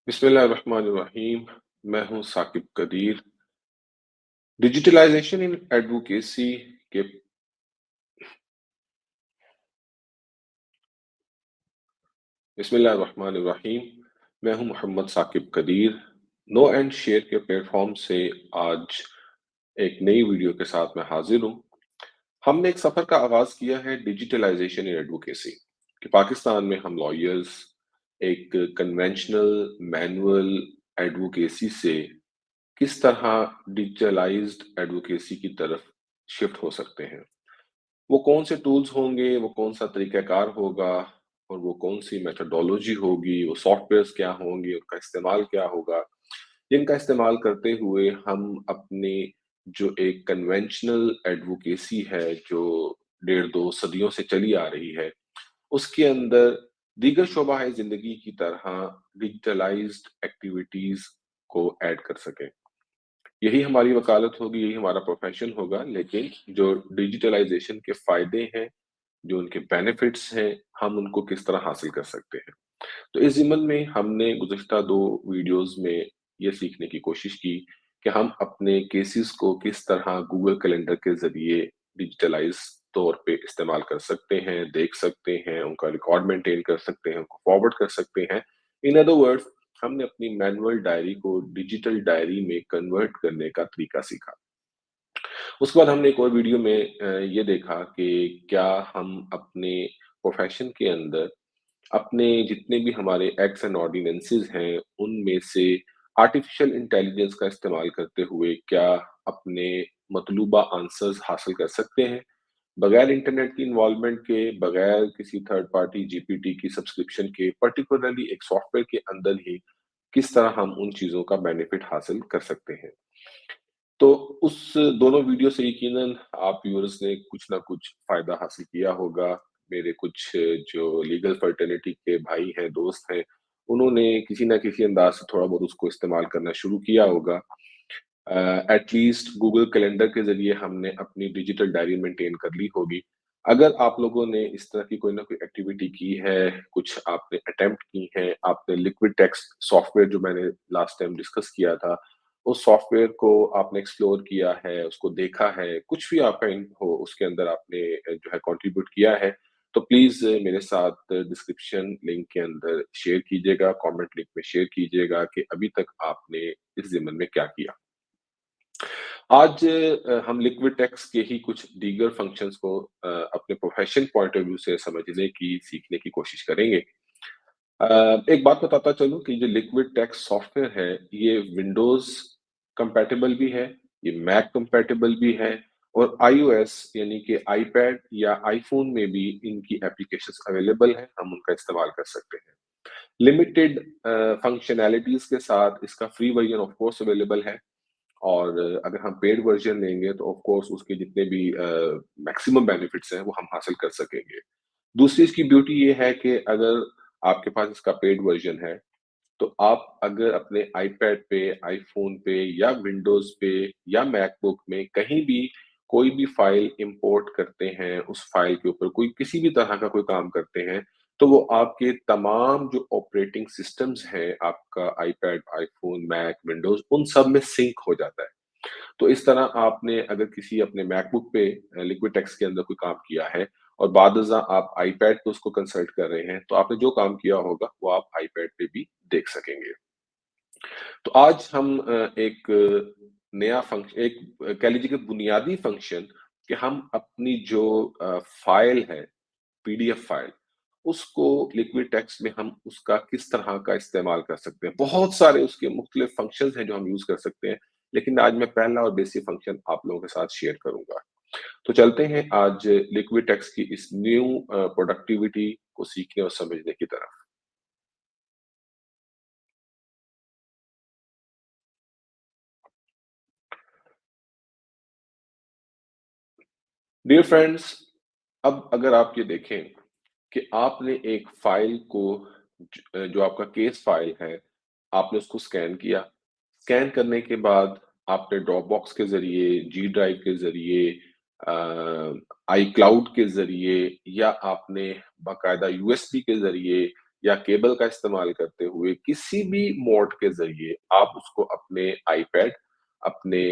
बिस्मिल्लाहिर्रहमानिर्रहीम। मैं हूं Saqib Qadir. Digitalisation in advocacy के बिस्मिल्लाहिर्रहमानिर्रहीम। मैं हूं Mohammad Saqib Qadir. Know and share के प्लेटफॉर्म से आज एक नई वीडियो के साथ मैं हाजिर हूं। हमने एक सफर का आगाज किया है डिजिटलाइजेशन इन एडवोकेसी कि पाकिस्तान में हम लॉयर्स एक कन्वेंशनल मैनुअल एडवोकेसी से किस तरह डिजिटलाइज्ड एडवोकेसी की तरफ शिफ्ट हो सकते हैं। वो कौन से टूल्स होंगे, वो कौन-सा तरीक़ाकार होगा और वो कौन-सी मेथोडोलॉजी होगी, वो सॉफ्टवेयर्स क्या होंगे, उनका इस्तेमाल क्या होगा, जिनका इस्तेमाल करते हुए हम अपने जो एक कन्वेंशनल एडवोकेसी है, जो डेढ़ 2 सदियों से चली आ रही है, उसके अंदर दीगर शोबा-ए ज़िंदगी की तरह डिजिटलाइज्ड एक्टिविटीज़ को ऐड कर सकें। यही हमारी वकालत होगी, यही हमारा प्रोफ़ेशन होगा, लेकिन जो डिजिटलाइज़ेशन के फ़ायदे हैं, जो उनके बेनिफिट्स हैं, हम उनको किस तरह हासिल कर सकते हैं। तो इस ज़िम्न में हमने गुज़िश्ता 2 वीडियोज़ में ये सीखने की कोशिश की कि हम अपने केसेज़ को किस तरह गूगल कैलेंडर के ज़रिए डिजिटलाइज़ तौर पे इस्तेमाल कर सकते हैं, देख सकते हैं, उनका रिकॉर्ड मेंटेन कर सकते हैं, उनको फॉरवर्ड कर सकते हैं। इन अदर वर्ड्स हमने अपनी मैनुअल डायरी को डिजिटल डायरी में कन्वर्ट करने का तरीका सीखा। उसके बाद हमने एक और वीडियो में ये देखा कि क्या हम अपने प्रोफ़ेशन के अंदर अपने जितने भी हमारे एक्ट्स एंड ऑर्डिनेंसेस हैं, उनमें से आर्टिफ़िशियल इंटेलिजेंस का इस्तेमाल करते हुए क्या अपने मतलूबा आंसर्स हासिल कर सकते हैं, बगैर इंटरनेट की इन्वॉल्वमेंट के, बगैर किसी थर्ड पार्टी जीपीटी की सब्सक्रिप्शन के, पर्टिकुलरली एक सॉफ्टवेयर के अंदर ही किस तरह हम उन चीज़ों का बेनिफिट हासिल कर सकते हैं। तो उस दोनों वीडियो से यकीनन आप व्यूअर्स ने कुछ ना कुछ फ़ायदा हासिल किया होगा। मेरे कुछ जो लीगल फ्रेटर्निटी के भाई हैं, दोस्त हैं, उन्होंने किसी न किसी अंदाज़ से थोड़ा बहुत उसको इस्तेमाल करना शुरू किया होगा। एट लीस्ट गूगल कैलेंडर के ज़रिए हमने अपनी डिजिटल डायरी मेंटेन कर ली होगी। अगर आप लोगों ने इस तरह की कोई ना कोई एक्टिविटी की है, कुछ आपने अटेम्प्ट की है, आपने लिक्विड टेक्स्ट सॉफ्टवेयर जो मैंने लास्ट टाइम डिस्कस किया था, उस सॉफ्टवेयर को आपने एक्सप्लोर किया है, उसको देखा है, कुछ भी आपका इन हो उसके अंदर आपने जो है कंट्रीब्यूट किया है, तो प्लीज़ मेरे साथ डिस्क्रिप्शन लिंक के अंदर शेयर कीजिएगा, कमेंट लिंक में शेयर कीजिएगा कि अभी तक आपने इस ज़िम्न में क्या किया। आज हम लिक्विड टेक्स्ट के ही कुछ दीगर फंक्शंस को अपने प्रोफेशन पॉइंट ऑफ व्यू से समझने की, सीखने की कोशिश करेंगे। एक बात बताता चलूँ कि जो लिक्विड टेक्स्ट सॉफ्टवेयर है, ये विंडोज़ कंपैटिबल भी है, ये मैक कंपैटिबल भी है और आईओएस यानी कि आईपैड या आईफ़ोन में भी इनकी एप्लीकेशंस अवेलेबल हैं, हम उनका इस्तेमाल कर सकते हैं। लिमिटेड फंक्शनैलिटीज़ के साथ इसका free version of course available है। और अगर हम पेड वर्ज़न लेंगे तो ऑफ कोर्स उसके जितने भी मैक्सिमम बेनिफिट्स हैं वो हम हासिल कर सकेंगे। दूसरी इसकी ब्यूटी ये है कि अगर आपके पास इसका पेड वर्ज़न है, तो आप अगर अपने आईपैड पे, आईफ़ोन पे या विंडोज़ पे या मैकबुक में कहीं भी कोई भी फ़ाइल इम्पोर्ट करते हैं, उस फ़ाइल के ऊपर कोई किसी भी तरह का कोई काम करते हैं, तो वो आपके तमाम जो ऑपरेटिंग सिस्टम्स हैं, आपका आईपैड, आईफ़ोन, मैक, विंडोज़ उन सब में सिंक हो जाता है। तो इस तरह आपने अगर किसी अपने मैकबुक पे लिक्विड टेक्स्ट के अंदर कोई काम किया है और बाद-अज़्ज़ा आप आईपैड पे उसको कंसल्ट कर रहे हैं, तो आपने जो काम किया होगा, वो आप आईपैड पे भी देख सकेंगे। तो आज हम एक नया एक कह लीजिए कि बुनियादी फंक्शन कि हम अपनी जो फ़ाइल है, पीडीएफ फ़ाइल, उसको लिक्विड टेक्स्ट में हम उसका किस तरह का इस्तेमाल कर सकते हैं। बहुत सारे उसके मुख्तलिफ फंक्शंस हैं जो हम यूज़ कर सकते हैं, लेकिन आज मैं पहला और बेसिक फंक्शन आप लोगों के साथ शेयर करूँगा। तो चलते हैं आज लिक्विड टेक्स्ट की इस न्यू प्रोडक्टिविटी को सीखने और समझने की तरफ। डियर फ्रेंड्स, अब अगर आप ये देखें कि आपने एक फ़ाइल को जो आपका केस फ़ाइल है, आपने उसको स्कैन किया। स्कैन करने के बाद आपने ड्रॉपबॉक्स के ज़रिए, जी ड्राइव के ज़रिए आईक्लाउड के ज़रिए या आपने बाकायदा यूएसबी के ज़रिए या केबल का इस्तेमाल करते हुए किसी भी मोड के ज़रिए आप उसको अपने आईपैड, अपने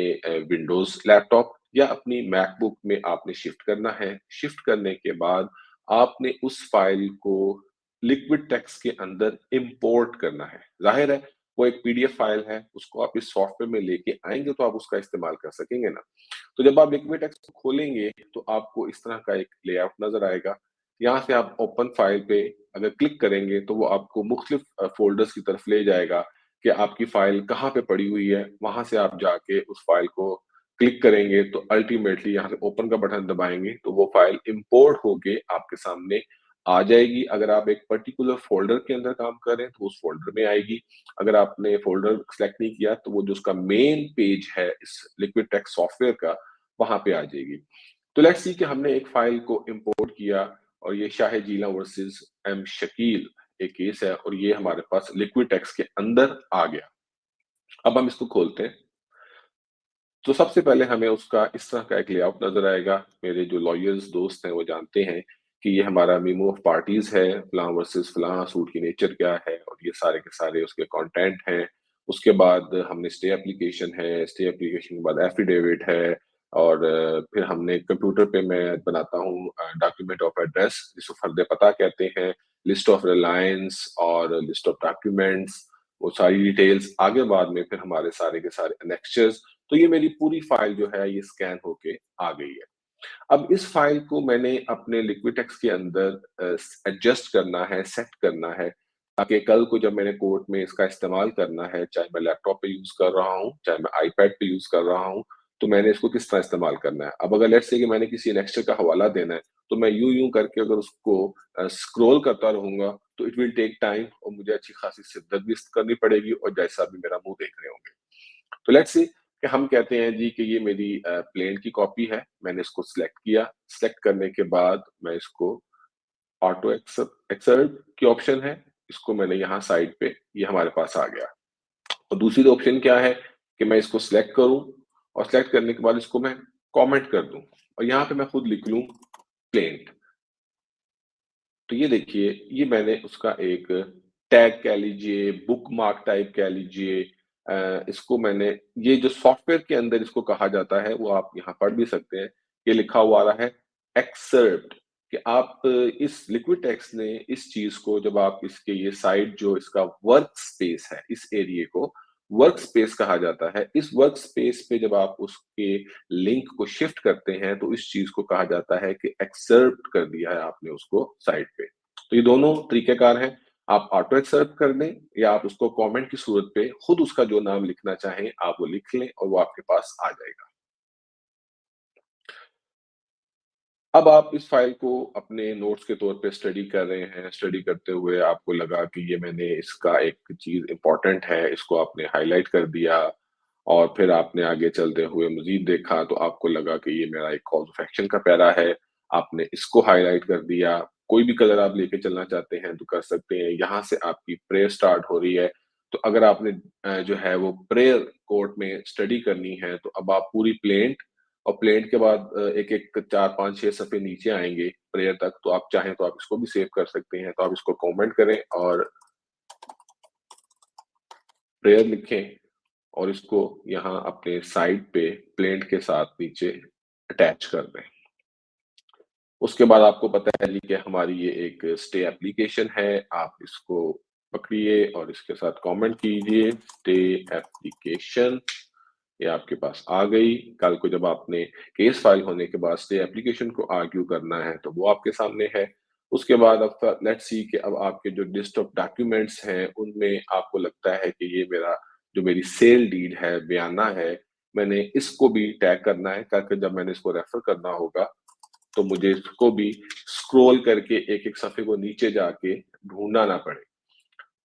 विंडोज़ लैपटॉप या अपनी मैकबुक में आपने शिफ्ट करना है। शिफ्ट करने के बाद आपने उस फ़ाइल को लिक्विड टेक्स्ट के अंदर इम्पोर्ट करना है। ज़ाहिर है, वो एक पीडीएफ फ़ाइल है, उसको आप इस सॉफ्टवेयर में लेके आएँगे तो आप उसका इस्तेमाल कर सकेंगे ना। तो जब आप लिक्विड टेक्स्ट को खोलेंगे, तो आपको इस तरह का एक लेआउट नज़र आएगा। यहाँ से आप ओपन फाइल पे अगर क्लिक करेंगे, तो वो आपको मुख्तलिफ फ़ोल्डर्स की तरफ ले जाएगा कि आपकी फाइल कहाँ पे पड़ी हुई है। वहाँ से आप जाके उस फाइल को क्लिक करेंगे, तो अल्टीमेटली यहाँ से ओपन का बटन दबाएँगे, तो वो फाइल इम्पोर्ट होके आपके सामने आ जाएगी। अगर आप एक पर्टिकुलर फ़ोल्डर के अंदर काम कर रहे हैं, तो उस फ़ोल्डर में आएगी। अगर आपने फ़ोल्डर सेलेक्ट नहीं किया, तो वो जो उसका मेन पेज है इस लिक्विड टेक्स्ट सॉफ्टवेयर का, वहाँ पे आ जाएगी। तो लेट्स सी कि हमने एक फाइल को इम्पोर्ट किया और ये शाह जीला वर्सेस एम शकील एक केस है और ये हमारे पास लिक्विड टेक्स्ट के अंदर आ गया। अब हम इसको खोलते हैं। तो सबसे पहले हमें उसका इस तरह का एक लेआउट नज़र आएगा। मेरे जो लॉयर्स दोस्त हैं वो जानते हैं कि ये हमारा मेमो ऑफ पार्टीज़ है, फलाँ वर्सेस फलाँ, सूट की नेचर क्या है और ये सारे के सारे उसके कंटेंट हैं। उसके बाद हमने स्टे एप्लीकेशन के बाद एफिडेविट है और फिर हमने कंप्यूटर पे मैं बनाता हूँ डॉक्यूमेंट ऑफ एड्रेस जिसको फ़र्द पता कहते हैं, लिस्ट ऑफ रिलायंस और लिस्ट ऑफ डॉक्यूमेंट्स, वो सारी डिटेल्स आगे बाद में फिर हमारे सारे के सारे एनेक्स्चर्स। तो ये मेरी पूरी फाइल जो है ये स्कैन होके आ गई है। अब इस फाइल को मैंने अपने लिक्विटेक्स के अंदर एडजस्ट करना है, सेट करना है, ताकि कल को जब मैंने कोर्ट में इसका इस्तेमाल करना है, चाहे मैं लैपटॉप पे यूज़ कर रहा हूँ, चाहे मैं आईपैड पे यूज़ कर रहा हूँ, तो मैंने इसको किस तरह इस्तेमाल करना है। अब अगर लेट्स से कि मैंने किसी लेक्चर का हवाला देना है, तो मैं यूँ-यूँ करके अगर उसको स्क्रॉल करता रहूँगा, तो इट विल टेक टाइम और मुझे अच्छी खासी शिद्दत भी करनी पड़ेगी और जैसा भी मेरा मुँह देख रहे होंगे। तो लेट्स सी कि हम कहते हैं जी कि ये मेरी प्लेन की कॉपी है, मैंने इसको सिलेक्ट किया, सिलेक्ट करने के बाद मैं इसको ऑटो एक्सर्ट की ऑप्शन है, इसको मैंने यहाँ साइड पे ये हमारे पास आ गया। और दूसरी ऑप्शन क्या है कि मैं इसको सिलेक्ट करूँ और सिलेक्ट करने के बाद इसको मैं कमेंट कर दूँ और यहाँ पे मैं खुद लिख लूँ प्लेन। तो ये देखिए, ये मैंने उसका एक टैग कह लीजिए, बुकमार्क टाइप कह लीजिए इसको मैंने ये जो सॉफ्टवेयर के अंदर इसको कहा जाता है, वो आप यहाँ पढ़ भी सकते हैं। ये लिखा हुआ आ रहा है एक्सर्प्ट कि आप इस लिक्विड टेक्स्ट ने इस चीज़ को जब आप इसके ये साइड जो इसका वर्क स्पेस है, इस एरिये को वर्क स्पेस कहा जाता है। इस वर्क स्पेस पे जब आप उसके लिंक को शिफ्ट करते हैं, तो इस चीज़ को कहा जाता है कि एक्सर्प्ट कर दिया है आपने उसको साइड पे। तो ये दोनों तरीक़ेकार हैं, आप ऑटो एक्सर्प्ट कर दें या आप उसको कमेंट की सूरत पे खुद उसका जो नाम लिखना चाहें, आप वो लिख लें और वो आपके पास आ जाएगा। अब आप इस फ़ाइल को अपने नोट्स के तौर पे स्टडी कर रहे हैं, स्टडी करते हुए आपको लगा कि ये मैंने इसका एक चीज़ इम्पोर्टेंट है, इसको आपने हाइलाइट कर दिया और फिर आपने आगे चलते हुए मज़ीद देखा तो आपको लगा कि ये मेरा एक कॉल टू एक्शन का पैरा है, आपने इसको हाइलाइट कर दिया। कोई भी कलर आप लेके चलना चाहते हैं तो कर सकते हैं, यहाँ से आपकी प्रेयर स्टार्ट हो रही है। तो अगर आपने जो है वो प्रेयर कोर्ट में स्टडी करनी है, तो अब आप पूरी प्लेन और प्लेन के बाद एक-एक 4, 5, 6 सफ़े नीचे आएँगे प्रेयर तक, तो आप चाहें तो आप इसको भी सेव कर सकते हैं। तो आप इसको कमेंट करें और प्रेयर लिखें और इसको यहाँ अपने साइड पे प्लेन के साथ नीचे अटैच कर दें। उसके बाद आपको पता है जी कि हमारी ये एक स्टे एप्लीकेशन है, आप इसको पकड़िए और इसके साथ कमेंट कीजिए, स्टे एप्लीकेशन ये आपके पास आ गई। कल को जब आपने केस फाइल होने के बाद स्टे एप्लीकेशन को आर्ग्यू करना है, तो वो आपके सामने है। उसके बाद अब लेट्स सी कि अब आपके जो लिस्ट ऑफ डॉक्यूमेंट्स हैं, उनमें आपको लगता है कि ये मेरी सेल डीड है, बयाना है, मैंने इसको भी टैग करना है ताकि जब मैंने इसको रेफर करना होगा, तो मुझे इसको भी स्क्रॉल करके एक-एक सफ़े को नीचे जाके ढूँढना ना पड़े।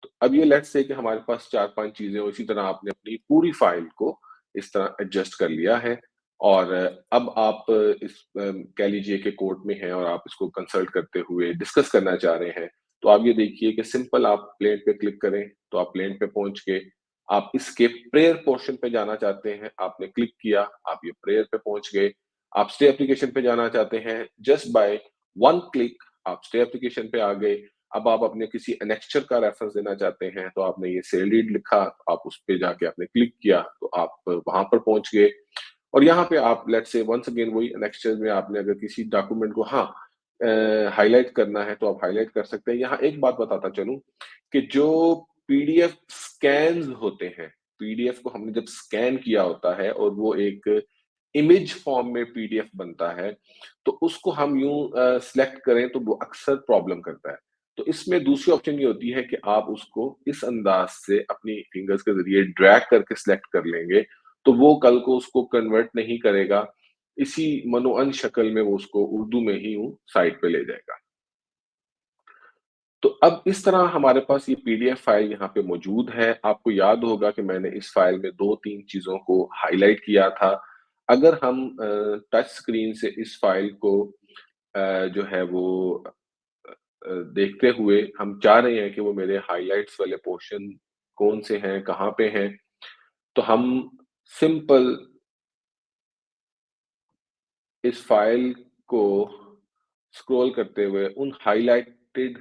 तो अब ये लेट्स से कि हमारे पास 4-5 चीज़ें और इसी तरह आपने अपनी पूरी फ़ाइल को इस तरह एडजस्ट कर लिया है और अब आप कह लीजिए कि कोर्ट में हैं और आप इसको कंसल्ट करते हुए डिस्कस करना चाह रहे हैं। तो आप ये देखिए कि सिंपल आप प्लेन पे क्लिक करें, तो आप प्लेन पे पहुँच के आप इसके प्रेयर पोर्शन पे जाना चाहते हैं, आपने क्लिक किया, आप ये प्रेयर पे पहुँच गए। आप स्टे एप्लीकेशन पे जाना चाहते हैं, जस्ट बाय 1 क्लिक आप स्टे एप्लीकेशन पे आ गए। अब आप अपने किसी एनेक्स्चर का रेफरेंस देना चाहते हैं, तो आपने ये सेल डीड लिखा, तो आप उस पे जाके आपने क्लिक किया, तो आप वहाँ पर पहुँच गए और यहाँ पे आप लेट्स से वन्स अगेन वही एनेक्स्चर में आपने अगर किसी डॉक्यूमेंट को हाइलाइट करना है, तो आप हाइलाइट कर सकते हैं। यहाँ एक बात बताता चलूँ कि जो पीडीएफ स्कैन्स होते हैं, पीडीएफ को हमने जब स्कैन किया होता है और वो एक इमेज फॉर्म में पीडीएफ बनता है, तो उसको हम सिलेक्ट करें तो वो अक्सर प्रॉब्लम करता है। तो इसमें दूसरी ऑप्शन ये होती है कि आप उसको इस अंदाज़ से अपनी फिंगर्स के ज़रिए ड्रैग करके सिलेक्ट कर लेंगे, तो वो कल को उसको कन्वर्ट नहीं करेगा, इसी मनोअन शक्ल में वो उसको उर्दू में ही यूँ साइड पे ले जाएगा। तो अब इस तरह हमारे पास ये पीडीएफ फाइल यहाँ पे मौजूद है। आपको याद होगा कि मैंने इस फाइल में 2-3 चीज़ों को हाइलाइट किया था। अगर हम टच स्क्रीन से इस फाइल को जो है वो देखते हुए हम चाह रहे हैं कि वो मेरे हाइलाइट्स वाले पोर्शन कौन से हैं, कहाँ पे हैं, तो हम सिंपल इस फाइल को स्क्रॉल करते हुए उन हाइलाइटेड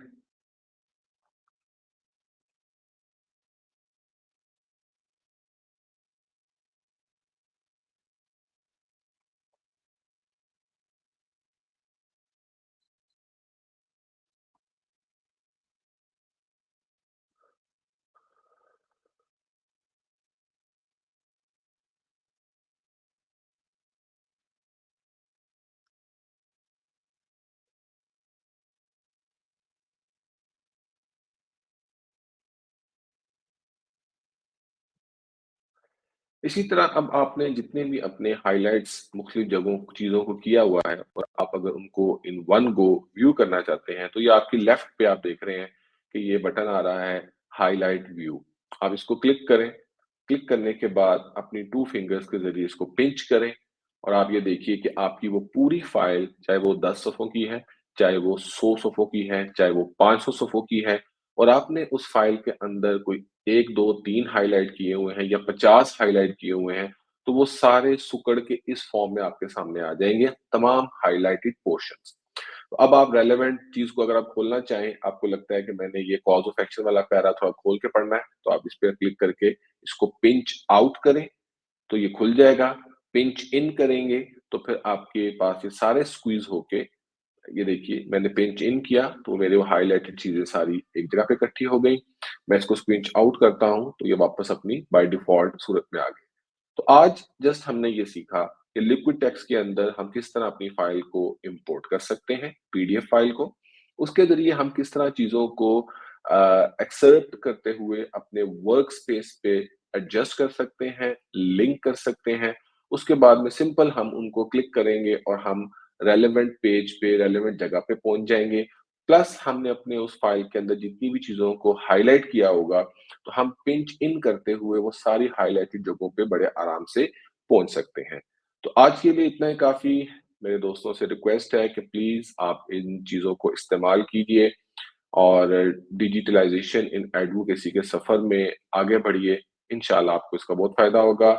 इसी तरह अब आपने जितने भी अपने हाइलाइट्स मुख्तलिफ जगहों चीज़ों को किया हुआ है और आप अगर उनको इन वन गो व्यू करना चाहते हैं, तो ये आपकी लेफ्ट पे आप देख रहे हैं कि ये बटन आ रहा है हाइलाइट व्यू। आप इसको क्लिक करें, क्लिक करने के बाद अपनी 2 फिंगर्स के ज़रिए इसको पिंच करें और आप ये देखिए कि आपकी वो पूरी फाइल, चाहे वो 10 सफ़ों की है, चाहे वो 100 सफ़ों की है, चाहे वो 500 सफ़ों की है और आपने उस फाइल के अंदर कोई 1, 2, 3 हाइलाइट किए हुए हैं या 50 हाइलाइट किए हुए हैं, तो वो सारे सुकड़ के इस फॉर्म में आपके सामने आ जाएँगे, तमाम हाइलाइटेड पोर्शन्स। तो अब आप रेलेवेंट चीज़ को अगर आप खोलना चाहें, आपको लगता है कि मैंने ये कॉज़ ऑफ एक्शन वाला पैरा थोड़ा खोल के पढ़ना है, तो आप इस पे क्लिक करके इसको पिंच आउट करें, तो ये खुल जाएगा। पिंच इन करेंगे, तो फिर आपके पास ये सारे स्क्वीज़ होके ये देखिए मैंने पिंच इन किया तो मेरे वो हाइलाइटेड चीज़ें सारी एक जगह पे इकट्ठी हो गई। मैं इसको पिंच आउट करता हूँ तो ये वापस अपनी बाय डिफ़ॉल्ट सूरत में आ गई। तो आज जस्ट हमने ये सीखा कि लिक्विड टेक्स्ट के अंदर हम किस तरह अपनी फ़ाइल को इम्पोर्ट कर सकते हैं, पीडीएफ फ़ाइल को। उसके ज़रिए हम किस तरह चीज़ों को एक्सर्प्ट करते हुए अपने वर्क स्पेस पे एडजस्ट कर सकते हैं, लिंक कर सकते हैं। उसके बाद में सिंपल हम उनको क्लिक करेंगे और हम रेलेवेंट पेज पे, रेलेवेंट जगह पे पहुँच जाएँगे। प्लस हमने अपने उस फ़ाइल के अंदर जितनी भी चीज़ों को हाइलाइट किया होगा, तो हम पिंच इन करते हुए वो सारी हाइलाइटेड जगहों पे बड़े आराम से पहुँच सकते हैं। तो आज के लिए इतना ही काफ़ी। मेरे दोस्तों से रिक्वेस्ट है कि प्लीज़ आप इन चीज़ों को इस्तेमाल कीजिए और डिजिटलाइज़ेशन इन एडवोकेसी के सफ़र में आगे बढ़िए। इंशाअल्लाह आपको इसका बहुत फ़ायदा होगा।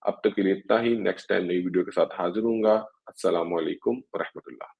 अब तक के लिए इतना ही, नेक्स्ट टाइम नई वीडियो के साथ हाज़िर होऊँगा। अस्सलामु अलैकुम व रहमतुल्लाह।